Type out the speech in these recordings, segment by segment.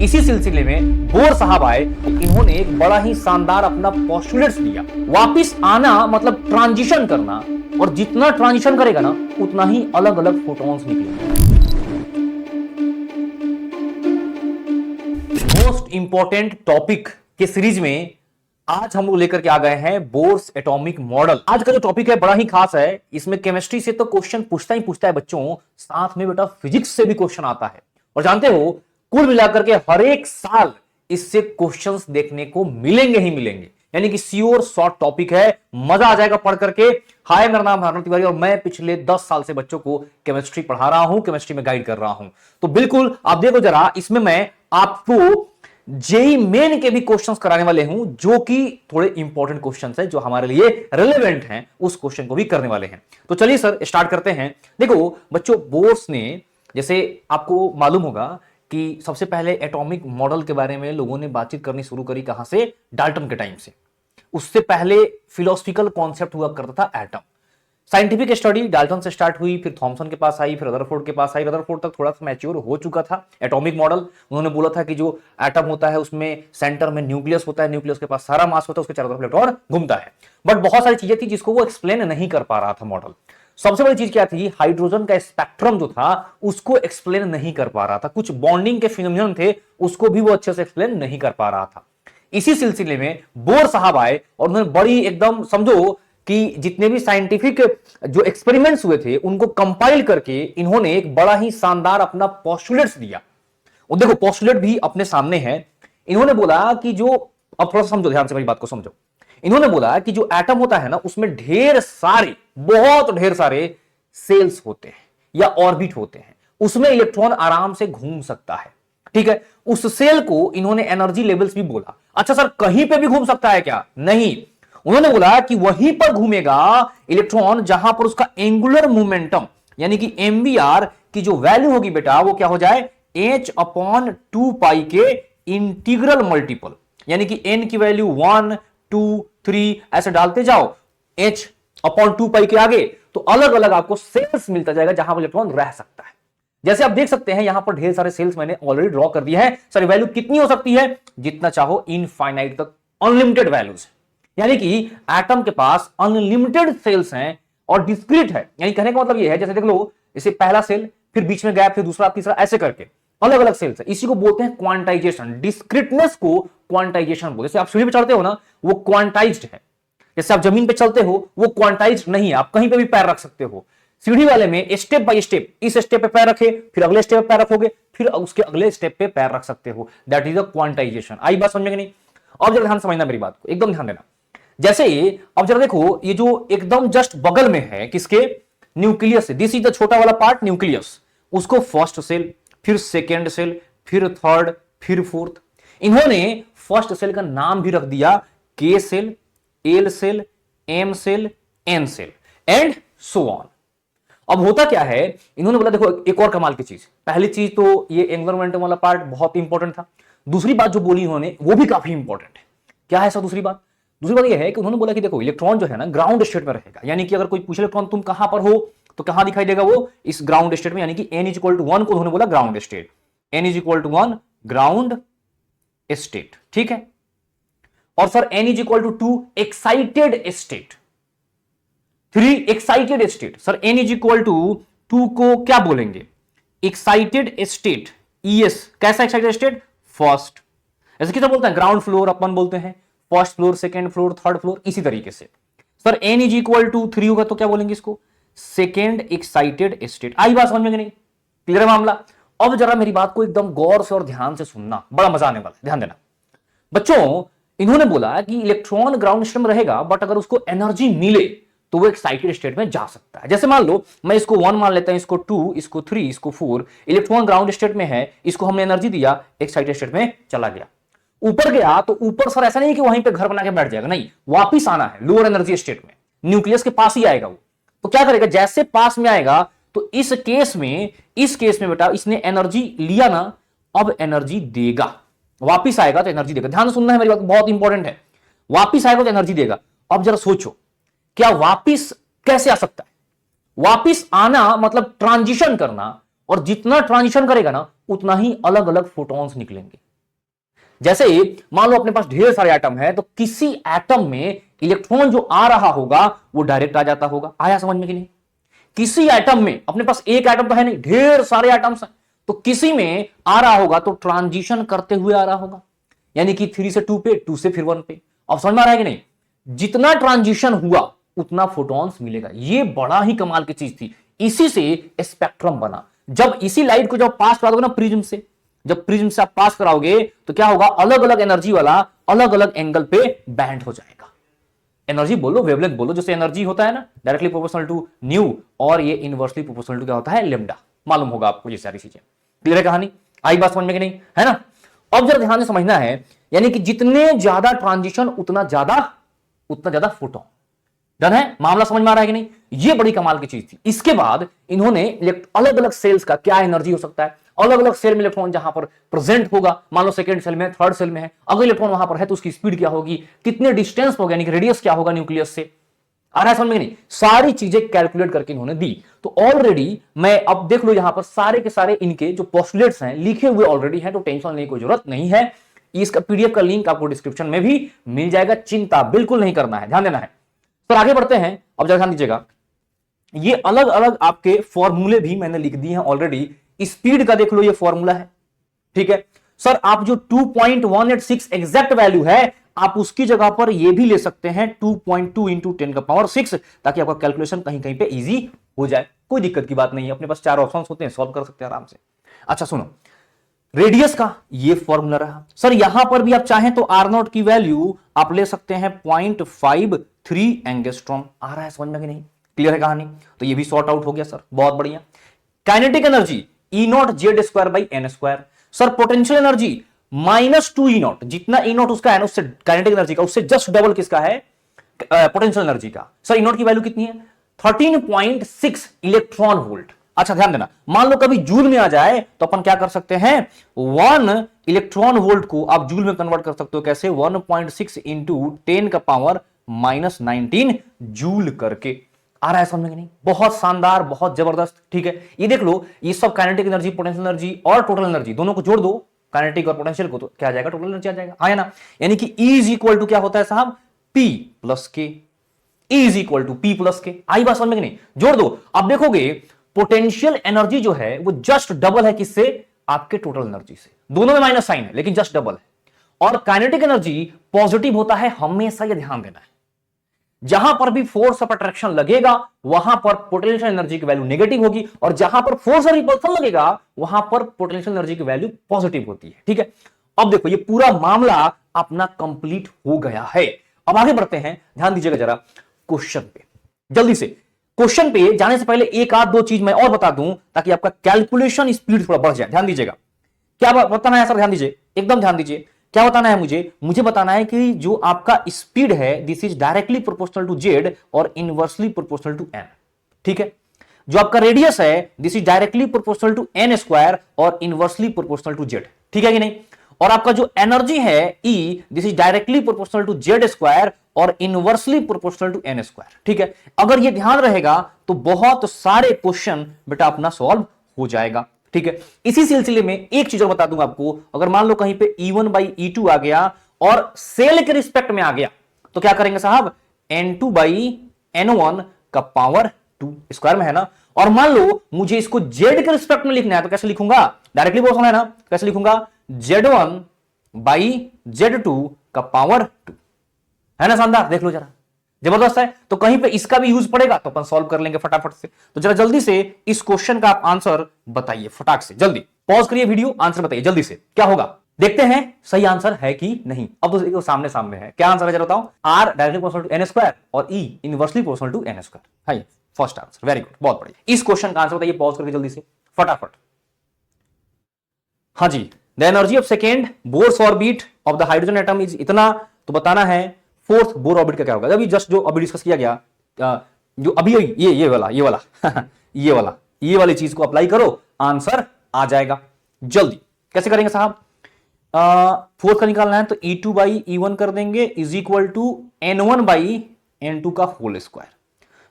इसी सिलसिले में बोर साहब आए, इन्होंने एक बड़ा ही शानदार अपना पोस्टुलेट्स दिया। वापिस आना मतलब ट्रांजिशन करना, और जितना ट्रांजिशन करेगा ना उतना ही अलग अलग फोटॉन्स निकलेंगे। मोस्ट इंपॉर्टेंट टॉपिक के सीरीज में आज हम लोग लेकर के आ गए हैं बोर्स एटॉमिक मॉडल। आज का जो टॉपिक है बड़ा ही खास है। इसमें केमिस्ट्री से तो क्वेश्चन पूछता ही पूछता है बच्चों, साथ में बेटा फिजिक्स से भी क्वेश्चन आता है। और जानते हो कुल मिलाकर के हर एक साल इससे क्वेश्चंस देखने को मिलेंगे ही मिलेंगे, यानी कि श्योर शॉर्ट टॉपिक है, मजा आ जाएगा पढ़ करके। हाय, मेरा नाम हरन तिवारी और मैं पिछले 10 साल से बच्चों को केमिस्ट्री पढ़ा रहा हूं, केमिस्ट्री में गाइड कर रहा हूं। तो बिल्कुल आप देखो जरा, इसमें मैं आपको जेई मेन के भी क्वेश्चंस कराने वाले हूं, जो कि थोड़े इंपॉर्टेंट क्वेश्चंस हैं, जो हमारे लिए रिलेवेंट हैं, उस क्वेश्चन को भी करने वाले हैं। तो चलिए सर स्टार्ट करते हैं। देखो बच्चों, बोर्स ने, जैसे आपको मालूम होगा कि सबसे पहले एटॉमिक मॉडल के बारे में लोगों ने बातचीत करनी शुरू करी कहां से? डाल्टन के टाइम से। उससे पहले फिलोसफिकल कॉन्सेप्ट हुआ करता था एटम। साइंटिफिक स्टडी डाल्टन से स्टार्ट हुई, फिर थॉमसन के पास आई, फिर रदरफोर्ड के पास आई। रदरफोर्ड तक थोड़ा सा मैच्योर हो चुका था एटॉमिक मॉडल। उन्होंने बोला था कि जो एटम होता है उसमें सेंटर में न्यूक्लियस होता है, न्यूक्लियस के पास सारा मास होता है, उसके चारों तरफ इलेक्ट्रॉन घूमता है। बट बहुत सारी चीजें थी जिसको वो एक्सप्लेन नहीं कर पा रहा था मॉडल। सबसे बड़ी चीज क्या थी? हाइड्रोजन का स्पेक्ट्रम जो था उसको एक्सप्लेन नहीं कर पा रहा था। कुछ बॉन्डिंग के फिनोमिनन थे, उसको भी वो अच्छे से एक्सप्लेन नहीं कर पा रहा था। इसी सिलसिले में बोर साहब आए और उन्होंने बड़ी एकदम समझो कि जितने भी साइंटिफिक जो एक्सपेरिमेंट्स हुए थे उनको कंपाइल करके इन्होंने एक बड़ा ही शानदार अपना पोस्टुलेट्स दिया। और देखो पोस्टुलेट भी अपने सामने है। इन्होंने बोला कि जो, अब थोड़ा समझो, ध्यान से मेरी बात को समझो। इन्होंने बोला कि जो एटम होता है ना उसमें ढेर सारे, बहुत ढेर सारे सेल्स होते हैं या ऑर्बिट होते हैं, उसमें इलेक्ट्रॉन आराम से घूम सकता है। ठीक है, उस सेल को इन्होंने एनर्जी लेवल्स भी बोला। अच्छा सर, कहीं पे भी घूम सकता है क्या? नहीं, उन्होंने बोला कि वहीं पर घूमेगा इलेक्ट्रॉन जहां पर उसका एंगुलर मोमेंटम यानी कि एमबीआर की जो वैल्यू होगी बेटा वो क्या हो जाए? h/2 के इंटीग्रल मल्टीपल, यानी कि n की वैल्यू 1 2 3 ऐसे डालते जाओ h/2 के आगे, तो अलग अलग आपको सेल्स मिलता जाएगा जहां पर इलेक्ट्रॉन रह सकता है। जैसे आप देख सकते हैं यहां पर ढेर सारे सेल्स मैंने ऑलरेडी ड्रॉ कर दिया है। सर वैल्यू कितनी हो सकती है? जितना चाहो, इनफाइनाइट तक, अनलिमिटेड वैल्यूज, यानी कि एटम के पास अनलिमिटेड सेल्स हैं और डिस्क्रीट है। यानी कहने का मतलब यह है, जैसे देख लो, इसे पहला सेल, फिर बीच में गैप, फिर दूसरा, तीसरा, ऐसे करके अलग अलग सेल्स है। इसी को बोलते हैं क्वांटाइजेशन। डिस्क्रीटनेस को क्वांटाइजेशन बोलते हैं। जैसे आप सीढ़ी पे चढ़ते हो ना, वो क्वांटाइज्ड है। जैसे आप जमीन पे चलते हो वो क्वांटाइज्ड नहीं है, आप कहीं पे भी पैर रख सकते हो। सीढ़ी वाले में स्टेप बाय स्टेप, इस स्टेप पे पैर रखे, फिर अगले स्टेप पे पैर रखोगे, फिर उसके अगले स्टेप पे पैर रख सकते हो। That is a quantization. आई बात समझ में नहीं? अब जरा ध्यान समझना मेरी बात को, एकदम ध्यान देना। जैसे ये, अब जरा देखो, ये जो एकदम जस्ट बगल में है किसके? न्यूक्लियस है। दिस इज द छोटा वाला पार्ट, न्यूक्लियस। उसको फर्स्ट सेल, फिर सेकेंड सेल, फिर थर्ड, फिर फोर्थ। इन्होंने फर्स्ट सेल का नाम भी रख दिया K cell, L cell, M cell, N cell and so on. अब होता क्या है, इन्होंने बोला देखो एक और कमाल की चीज। पहली चीज तो ये एंगुलर मोमेंटम वाला पार्ट बहुत इंपॉर्टेंट था। दूसरी बात जो बोली उन्होंने वो भी काफी इंपॉर्टेंट है। क्या है ऐसा दूसरी बात? दूसरी बात यह है कि उन्होंने बोला कि देखो इलेक्ट्रॉन जो है ना ग्राउंड स्टेट में रहेगा, यानी कि अगर कोई पूछे इलेक्ट्रॉन तुम कहां पर हो, तो कहां दिखाई देगा वो? इस ग्राउंड स्टेट में, यानी कि n = 1 को उन्होंने बोला ground state. n = 1 ground state, ठीक है। और sir n = 2 excited state, 3 excited state. Sir n = 2 को क्या बोलेंगे? Excited state, ES। कैसा एक्साइटेड स्टेट? फर्स्ट। ऐसे कितना बोलते हैं? ग्राउंड फ्लोर अपन बोलते हैं, first floor, second floor, third floor, इसी तरीके से। सर n = 3 होगा तो क्या बोलेंगे इसको? Second excited state. आई बात समझ में नहीं? क्लियर है मामला? अब जरा मेरी बात को एकदम गौर से और ध्यान से सुनना, बड़ा मजा आने वाला है, ध्यान देना बच्चों। इन्होंने बोला कि इलेक्ट्रॉन ग्राउंड स्टेट में रहेगा, बट अगर उसको एनर्जी मिले तो वो एक्साइटेड स्टेट में जा सकता है। जैसे मान लो मैं इसको 1 मान लेता हूं, इसको 2, इसको 3, इसको 4। इलेक्ट्रॉन ग्राउंड स्टेट में है, इसको हमने एनर्जी दिया, एक्साइटेड स्टेट में चला गया। ऊपर गया तो ऊपर सर ऐसा नहीं कि वहीं पे घर बना के बैठ जाएगा, नहीं, वापिस आना है लोअर एनर्जी स्टेट में, न्यूक्लियस के पास ही आएगा वो। तो क्या करेगा? जैसे पास में आएगा तो इस केस में बेटा इसने एनर्जी लिया ना, अब एनर्जी देगा। वापिस आएगा तो एनर्जी देगा। ध्यान सुनना है मेरी बात, बहुत इंपॉर्टेंट है। वापिस आएगा तो एनर्जी देगा। अब जरा सोचो, क्या वापिस कैसे आ सकता है? वापिस आना मतलब ट्रांजिशन करना, और जितना ट्रांजिशन करेगा ना उतना ही अलग अलग फोटॉन्स निकलेंगे। जैसे मान लो अपने पास ढेर सारे एटम है, तो किसी एटम में इलेक्ट्रॉन जो आ रहा होगा वो डायरेक्ट आ जाता होगा। आया समझ में कि नहीं? किसी एटम में, अपने पास एक एटम तो है नहीं, ढेर सारे एटम्स हैं, तो किसी में आ रहा होगा तो ट्रांजिशन करते हुए आ रहा होगा, यानी कि 3 से 2 पे, 2 से फिर 1 पे। अब समझ में आ रहा है कि नहीं? जितना ट्रांजिशन हुआ उतना फोटॉन्स मिलेगा। ये बड़ा ही कमाल की चीज थी, इसी से स्पेक्ट्रम बना। जब इसी लाइट को जब पास कराओगे ना प्रिज्म से, जब प्रिज्म से आप पास कराओगे तो क्या होगा, अलग अलग एनर्जी वाला अलग अलग एंगल पे बैंड हो जाएगा। एनर्जी बोलो, वेवलेंथ बोलो, जैसे एनर्जी होता है ना डायरेक्टली प्रोपोर्शनल टू न्यू, और ये इनवर्सली प्रोपोर्शनल टू क्या होता है, लेमडा। मालूम होगा आपको ये सारी चीजें। क्लियर है कहानी? आई बात समझ में कि नहीं, है ना? अब जरा ध्यान से समझना है, यानी कि जितने ज्यादा ट्रांजिशन उतना ज्यादा फोटोन। डन है? मामला समझ में आ रहा है कि नहीं? ये बड़ी कमाल की चीज थी। इसके बाद इन्होंने अलग अलग सेल्स का क्या एनर्जी हो सकता है, अलग अलग सेल में इलेक्ट्रॉन जहां पर प्रेजेंट होगा, मान लो सेकंड सेल में, थर्ड सेल में है, अगर इलेक्ट्रॉन वहां पर है तो उसकी स्पीड क्या होगी, कितने डिस्टेंस होगा, यानी कि रेडियस क्या होगा न्यूक्लियस से। आ रहा है समझ में नहीं? सारी चीजें कैलकुलेट करके इन्होंने दी। तो ऑलरेडी मैं अब देख लो यहां पर सारे के सारे इनके जो पोस्टुलेट्स हैं लिखे हुए ऑलरेडी हैं, तो टेंशन लेने की जरूरत नहीं है। इसका पीडीएफ का लिंक आपको डिस्क्रिप्शन में भी मिल जाएगा, चिंता बिल्कुल नहीं करना है, ध्यान देना है। तो आगे बढ़ते हैं। अब जरा ध्यान दीजिएगा, ये अलग अलग आपके फॉर्मूले भी मैंने लिख दिए हैं ऑलरेडी। स्पीड का देख लो, ये फॉर्मूला है, ठीक है सर। आप जो 2.186 एग्जैक्ट वैल्यू है, आप उसकी जगह पर ये भी ले सकते हैं 2.2 इंटू 10 का पावर 6, ताकि आपका कैलकुलेशन कहीं कहीं पे इजी हो जाए। कोई दिक्कत की बात नहीं है, अपने पास 4 ऑप्शंस होते हैं, सॉल्व कर सकते हैं आराम से। अच्छा सुनो, रेडियस का ये फॉर्मूला रहा सर। यहां पर भी आप चाहें तो R0 की वैल्यू आप ले सकते हैं 0.53 एंगस्ट्रॉम। आ रहा है समझ में कि नहीं? क्लियर है कहानी? तो ये भी सॉर्ट आउट हो गया सर, बहुत बढ़िया। Kinetic energy E0Z2/n²। Sir potential energy -2E0, जितना E0 उसका है ना, उससे काइनेटिक एनर्जी का उससे जस्ट डबल किसका है, पोटेंशियल एनर्जी का। सर E0 की वैल्यू कितनी है, 13.6 इलेक्ट्रॉन वोल्ट। अच्छा ध्यान देना, मान लो कभी जूल में आ जाए तो अपन क्या कर सकते हैं, 1 इलेक्ट्रॉन वोल्ट को आप जूल में कन्वर्ट कर सकते हो। कैसे? 1.6 इंटू 10 का पावर -19 जूल करके। आ रहा है समझ में नहीं? बहुत शानदार, बहुत जबरदस्त, ठीक है। ये देख लो, ये सब काइनेटिक एनर्जी, पोटेंशियल एनर्जी और टोटल एनर्जी दोनों को जोड़ दो, काइनेटिक और पोटेंशियल को, तो क्या आ जाएगा, टोटल एनर्जी आ जाएगा। हाँ ना? यानी कि E इज इक्वल टू क्या होता है साहब, P plus K. E is equal to P plus K. आई बात समझ में नहीं? जोड़ दो। अब देखोगे पोटेंशियल एनर्जी जो है वो जस्ट डबल है किससे, आपके टोटल एनर्जी से। दोनों में माइनस साइन है लेकिन जस्ट डबल है। और काइनेटिक एनर्जी पॉजिटिव होता है हमेशा, ये ध्यान देना है। जहां पर भी फोर्स ऑफ अट्रैक्शन लगेगा वहां पर पोटेंशियल एनर्जी की वैल्यू नेगेटिव होगी, और जहां पर फोर्स ऑफ रिपल्सन लगेगा वहां पर पोटेंशियल एनर्जी की वैल्यू पॉजिटिव होती है, ठीक है। अब देखो ये पूरा मामला अपना कंप्लीट हो गया है। अब आगे बढ़ते हैं, ध्यान दीजिएगा जरा क्वेश्चन पे। जल्दी से क्वेश्चन पे जाने से पहले एक आध दो चीज मैं और बता दूं ताकि आपका कैलकुलेशन स्पीड थोड़ा बढ़ जाए। ध्यान दीजिएगा, क्या बताना है सर, ध्यान दीजिए, एकदम ध्यान दीजिए। क्या बताना है मुझे बताना है कि जो आपका स्पीड है this is directly proportional to Z और इनवर्सली प्रोपोर्शनल टू एन, ठीक है। जो आपका रेडियस है this is directly proportional to N square और इनवर्सली प्रोपोर्शनल टू जेड, ठीक है कि नहीं। और आपका जो एनर्जी है E this is directly proportional to Z square और inversely proportional to N square, ठीक है। अगर ये ध्यान रहेगा तो बहुत सारे क्वेश्चन बेटा अपना सॉल्व हो जाएगा, ठीक है। इसी सिलसिले में एक चीज और बता दूंगा आपको, अगर मान लो कहीं पे E1/E2 आ गया और सेल के रिस्पेक्ट में आ गया तो क्या करेंगे साहब, N2/N1 का पावर 2 स्क्वायर में है ना। और मान लो मुझे इसको जेड के रिस्पेक्ट में लिखना है तो कैसे लिखूंगा, डायरेक्टली बोल है ना, कैसे लिखूंगा, Z1/Z2 का पावर 2, है ना। शानदार, देख लो जरा, जबरदस्त है। तो कहीं पे इसका भी यूज पड़ेगा तो अपन सॉल्व कर लेंगे फटाफट से। तो जरा जल्दी से इस क्वेश्चन का आप आंसर बताइए, फटाक से, जल्दी पॉज करिए वीडियो, आंसर बताइए जल्दी से, क्या होगा देखते हैं सही आंसर है कि नहीं। अब तो सामने सामने है, क्या आंसर है जरा बताओ। R directly proportional to N square और E inversely proportional to N square, है फर्स्ट आंसर, वेरी गुड, बहुत बढ़िया। इस क्वेश्चन का आंसर बताइए पॉज करके जल्दी से, फटाफट। हाँ जी, the energy of second Bohr's orbit of the hydrogen atom is इतना, तो बताना है फोर्थ बोर ऑर्बिट का क्या होगा। अभी जस्ट जो अभी डिस्कस किया गया, जो अभी ये वाला ये वाली चीज को अप्लाई करो, आंसर आ जाएगा। जल्दी कैसे करेंगे साहब, फोर्थ का निकालना है तो E2/E1 कर देंगे इज इक्वल टू N1/N2 का होल स्क्वायर।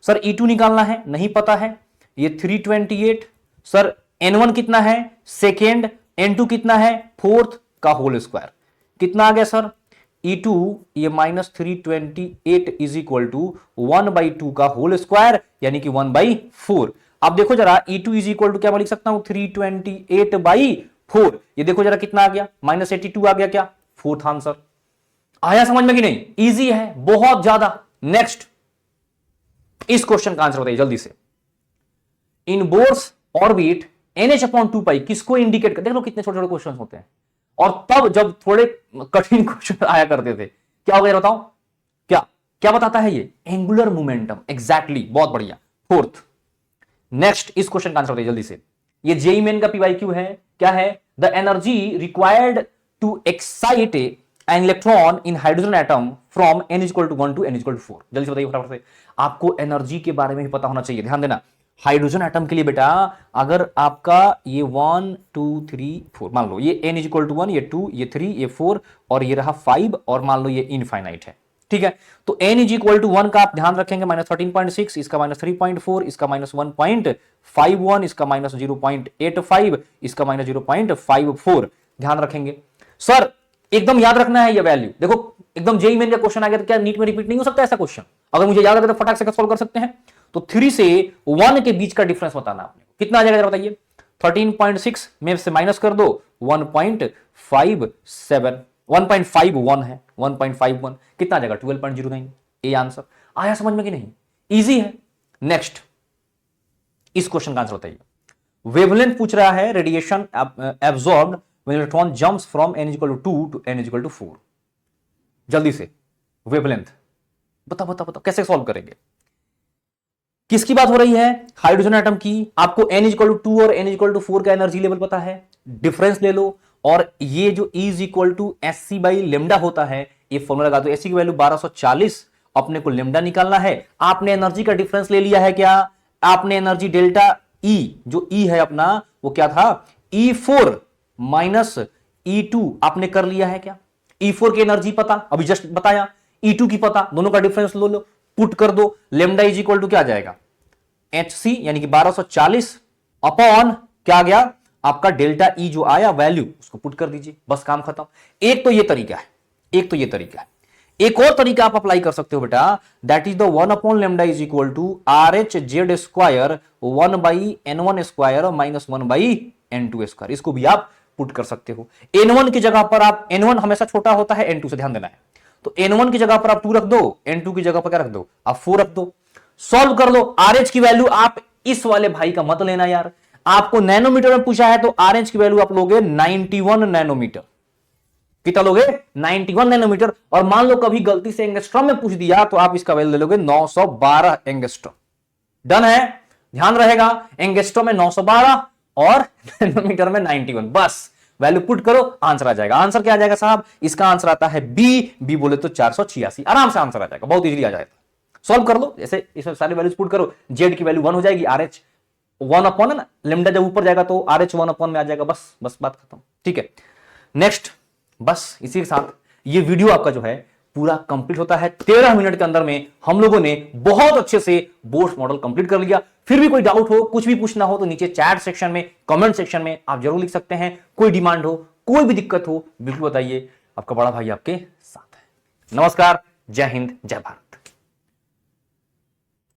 सर E2 निकालना है, नहीं पता है, ये 328। सर N1 कितना है, सेकेंड, N2 कितना है, फोर्थ का होल स्क्वायर। कितना आ गया सर, E2 ये -328 इज इक्वल टू 1/2 का होल स्क्वायर यानी कि 1/4। अब देखो जरा E2 इज इक्वल टू क्या मैं लिख सकता हूं 328/4। ये देखो जरा कितना आ गया, -82 आ गया, क्या फोर्थ आंसर। आया समझ में कि नहीं, इजी है बहुत ज्यादा। नेक्स्ट, इस क्वेश्चन का आंसर बताइए जल्दी से। इन बोर्स ऑर्बिट NH/2 किसको इंडिकेट कर, देख लो कितने छोटे छोटे क्वेश्चन होते हैं। और तब जब थोड़े कठिन क्वेश्चन आया करते थे, क्या हो गया बताओ, क्या क्या बताता है ये, एंगुलर मोमेंटम। एग्जैक्टली, बहुत बढ़िया। फोर्थ, नेक्स्ट, इस क्वेश्चन का आंसर बताइए जल्दी से। ये जेईई मेन का PYQ है, क्या है, the energy required to excite an electron in hydrogen atom from n=1 to n=4। जल्दी से बताइए फटाफट से। आपको एनर्जी के बारे में भी पता होना चाहिए, ध्यान देना। हाइड्रोजन एटम के लिए बेटा, अगर आपका ये 1 2 3 4 मान लो, ये n=1, ये 2, ये 3, ये 4 और ये रहा 5 और मान लो ये इनफाइनाइट है, ठीक है। तो n=1 का आप ध्यान रखेंगे -13.6, इसका -3.4, इसका -1.51, इसका -0.85, इसका -0.54 ध्यान रखेंगे। सर एकदम याद रखना है ये वैल्यू। देखो एकदम जेईई मेन का क्वेश्चन आ गया तो क्या नीट में रिपीट नहीं हो सकता ऐसा क्वेश्चन? अगर मुझे याद आ गया तो फटाक से सॉल्व कर सकते हैं। तो 3 से 1 के बीच का डिफरेंस बताना आपने, कितना आ जाएगा बताइए। 13.6 में से माइनस कर दो 1.57, 1.51 है, 1.51 कितना आ जाएगा 12.09। ये आंसर आया समझ में कि नहीं, इजी है। नेक्स्ट, इस क्वेश्चन का आंसर बताइए। वेवलेंथ पूछ रहा है, radiation absorbed when electron jumps from n=2 to n=4। जल्दी से वेवलेंथ बताओ कैसे सॉल्व करेंगे। किसकी बात हो रही है, हाइड्रोजन एटम की। आपको n=2 और n=4 का एनर्जी लेवल पता है, डिफरेंस ले लो। और ये जो E=sc/λ होता है, ये फॉर्मूला लगा दो। sc की वैल्यू 1240, अपने को λ निकालना है। आपने एनर्जी का डिफरेंस ले लिया है, क्या आपने एनर्जी डेल्टा E, जो E है अपना, वो क्या था E4 माइनस E2 आपने कर लिया है क्या। E4 की एनर्जी पता, अभी जस्ट बताया, E2 की पता, दोनों का डिफरेंस लो, पुट कर दो। लेमडा इज इक्वल टू क्या आ जाएगा, HC यानी कि 1240 अपॉन क्या आ गया आपका डेल्टा E जो आया वैल्यू, उसको पुट कर दीजिए, बस काम खत्म। एक तो ये तरीका है, एक और तरीका आप अप्लाई कर सकते हो बेटा, that is the 1 lambda is equal to RH/z square 1/n1 square minus 1/n2 square. इसको भी आप पुट कर सकते हो। n1 की जगह पर आप, n1 हमेशा छोटा होता है n2 से, ध्यान देना है। तो n1 की जगह पर आप 2 रख दो, n2 की जगह पर क्या रख दो आप 4 रख दो, सॉल्व कर लो। RH की वैल्यू आप इस वाले भाई का मत लेना यार, आपको नैनोमीटर में पूछा है तो RH की वैल्यू आप लोगे 91 नैनोमीटर। कितना लोगे 91 नैनोमीटर। और मान लो कभी गलती से एंगस्ट्रॉम में पूछ दिया तो आप इसका वैल्यू ले लोगे 912 एंगस्ट्रॉम। डन है, ध्यान रहेगा, एंगस्ट्रॉम में 912 और नैनोमीटर में 91, बस वैल्यू पुट करो, आंसर आ जाएगा। आंसर क्या आ जाएगा साहब, इसका आंसर आता है बी बोले तो 486, आराम से आंसर आ जाएगा, बहुत इजीली आ जाएगा। सॉल्व कर लो, ऐसे इसमें सारी वैल्यूज पुट करो। जेड की वैल्यू 1 हो जाएगी, RH 1 अपॉन है ना, लेमडा जब ऊपर जाएगा तो RH 1 अपॉन में आ जाएगा, बस बात खत्म, ठीक है। नेक्स्ट, बस इसी के साथ ये वीडियो आपका जो है पूरा कंप्लीट होता है। 13 मिनट के अंदर में हम लोगों ने बहुत अच्छे से बोर्स मॉडल कंप्लीट कर लिया। फिर भी कोई डाउट हो, कुछ भी पूछना हो तो नीचे चैट सेक्शन में, कमेंट सेक्शन में आप जरूर लिख सकते हैं। कोई डिमांड हो, कोई भी दिक्कत हो, बिल्कुल बताइए, आपका बड़ा भाई आपके साथ है। नमस्कार, जय हिंद, जय भारत।